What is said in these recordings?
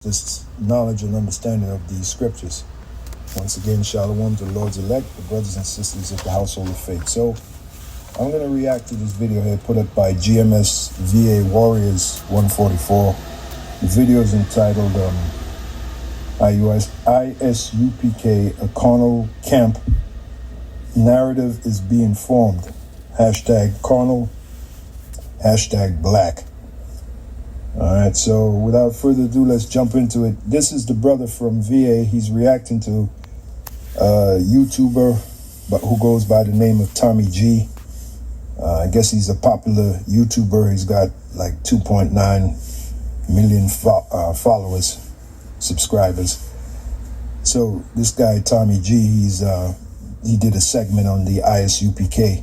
this knowledge and understanding of these scriptures. Once again, shalom to the Lord's elect, the brothers and sisters of the household of faith. So I'm going to react to this video here put up by GMS VA Warriors 144. The video is entitled ISUPK, a carnal camp narrative is being formed. Hashtag carnal, hashtag black. All right, so without further ado, let's jump into it. This is the brother from VA. He's reacting to a YouTuber who goes by the name of Tommy G. I guess he's a popular YouTuber. He's got like 2.9 million followers, subscribers. So this guy, Tommy G, he did a segment on the ISUPK.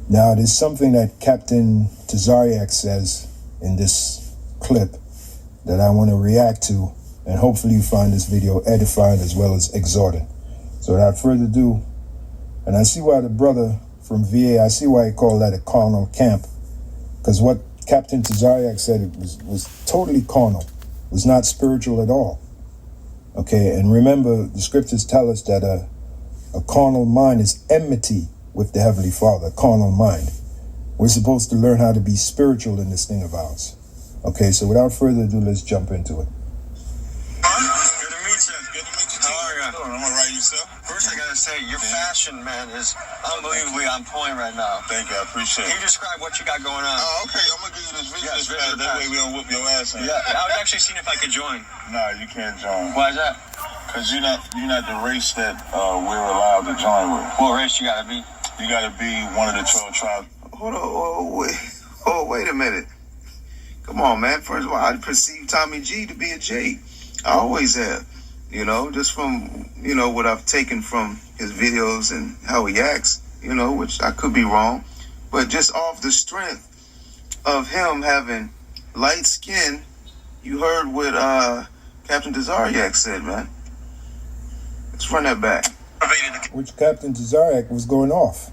Now, there's something that Captain Tazariak says in this clip that I want to react to, and hopefully you find this video edifying as well as exhorting. So without further ado, and I see why the brother from VA, I see why he called that a carnal camp, because what Captain Tazariak said it was totally carnal, was not spiritual at all. Okay, and remember, the scriptures tell us that a carnal mind is enmity with the Heavenly Father, a carnal mind. We're supposed to learn how to be spiritual in this thing of ours. Okay, so without further ado, let's jump into it. Good to meet you. Good to meet you. How are you? I'm all right, yourself? First, I gotta say, your fashion, man, is unbelievably on point right now. Thank you, I appreciate it. Can you describe what you got going on? Oh, okay, I'm gonna give you this video. That way we don't whoop your ass in. Yeah, I was actually seeing if I could join. Nah, you can't join. Why is that? Because you're not the race that we're allowed to join with. What race you gotta be? You gotta be one of the 12 tribes. Hold on, wait a minute. Come on, man. First of all, I perceive Tommy G to be a J. I always have. Just from, what I've taken from his videos and how he acts, which I could be wrong. But just off the strength of him having light skin, you heard what Captain Tazariak said, man. Let's run that back. Which Captain Tazariak was going off.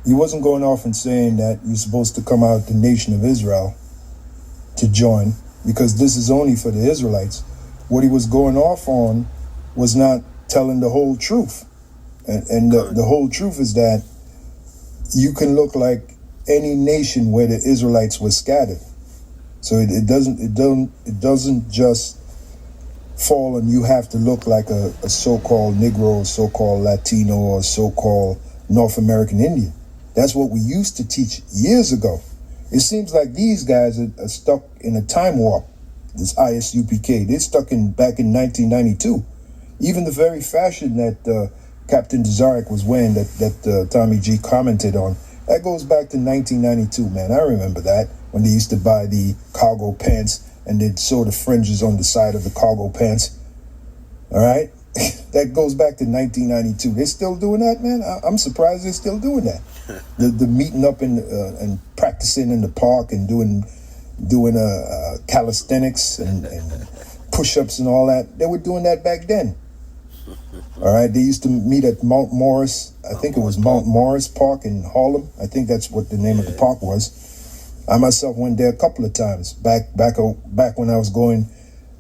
He wasn't going off and saying that you're supposed to come out the nation of Israel to join, because this is only for the Israelites. What he was going off on was not telling the whole truth. And the whole truth is that you can look like any nation where the Israelites were scattered. So it doesn't just fall and you have to look like a so-called Negro, or so-called Latino, or so-called North American Indian. That's what we used to teach years ago. It seems like these guys are stuck in a time warp, this ISUPK. They're stuck back in 1992. Even the very fashion that Captain Tazariak was wearing, that Tommy G commented on, that goes back to 1992, man. I remember that, when they used to buy the cargo pants and they'd sew the fringes on the side of the cargo pants. All right? That goes back to 1992. They're still doing that, man. I'm surprised they're still doing that. The meeting up and practicing in the park and doing calisthenics and push-ups and all that. They were doing that back then. All right, they used to meet at Mount Morris. I think it was Mount Morris Park in Harlem. I think that's what the name of the park was. I myself went there a couple of times back when I was going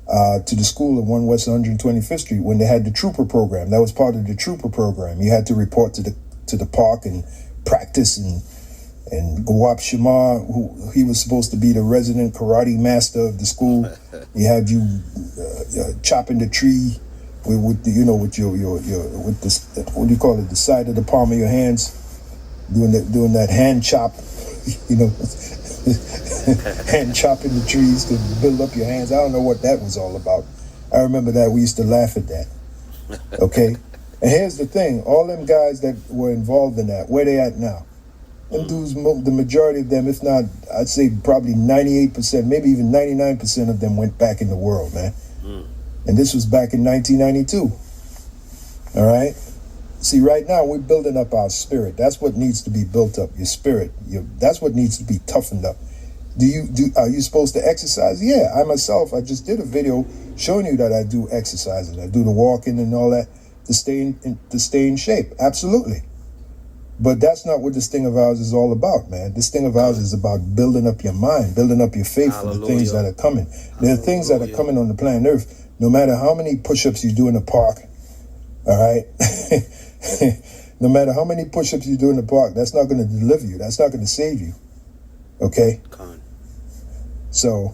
to the school at 1 West 125th Street, when they had the trooper program. That was part of the trooper program. You had to report to the park and practice, and Gawab Shamar, who he was supposed to be the resident karate master of the school. He had you chopping the tree with the, with this, what do you call it, the side of the palm of your hands, doing that hand chop, hand chopping the trees to build up your hands. I don't know what that was all about. I remember that. We used to laugh at that. Okay? And here's the thing. All them guys that were involved in that, where they at now? Them dudes, the majority of them, if not, I'd say probably 98%, maybe even 99% of them went back in the world, man. And this was back in 1992. All right? See, right now, we're building up our spirit. That's what needs to be built up, your spirit. That's what needs to be toughened up. Are you supposed to exercise? Yeah, I myself, I just did a video showing you that I do exercises. I do the walking and all that to stay in shape. Absolutely. But that's not what this thing of ours is all about, man. This thing of ours is about building up your mind, building up your faith for the things that are coming. There are things that are coming on the planet Earth. No matter how many push-ups you do in the park, all right? No matter how many push-ups you do in the park, that's not going to deliver you. That's not going to save you, okay? So